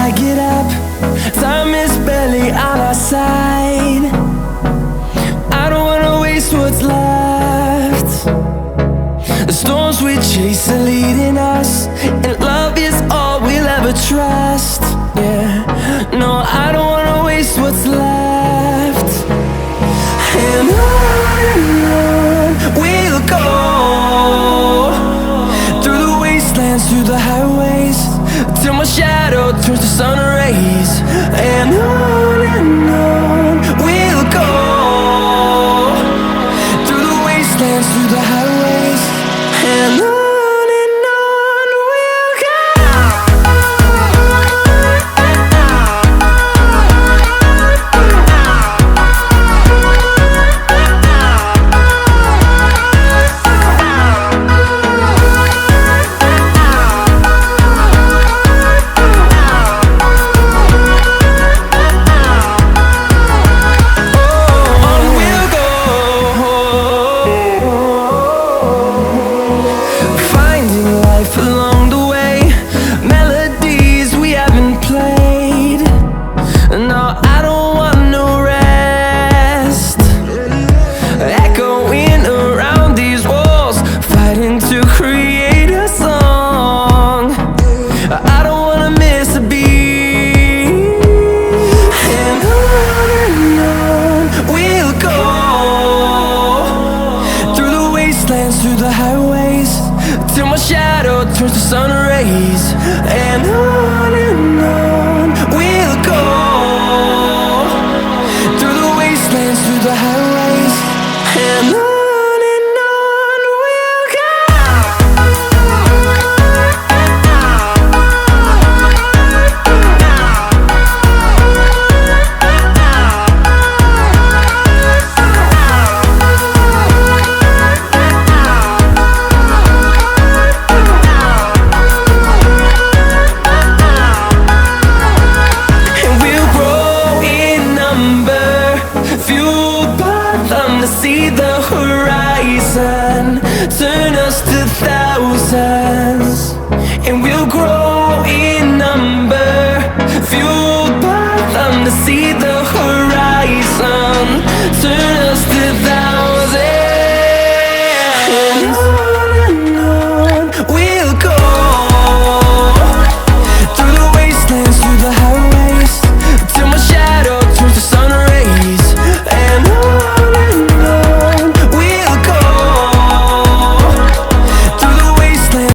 I get up, time is barely on our side. I don't wanna waste what's left. The storms we chase are leading us, and love is all we'll ever trust. Yeah, no, I don't wanna waste what's left. And on we'll go, through the wastelands, through the highways, till my shadow turns to sun rays. And on we'll go, through the wastelands, through the highways, and on. Along the way, melodies we haven't played. No, I don't want no rest. Echoing around these walls, fighting to create a song. I don't wanna miss a beat. And on we'll go, through the wastelands, through the highways, till my shadow turns to sun rays. And on we'll go, through the wastelands, through the highways, and on we'll go. To see the horizon turn us to thousands, and we'll grow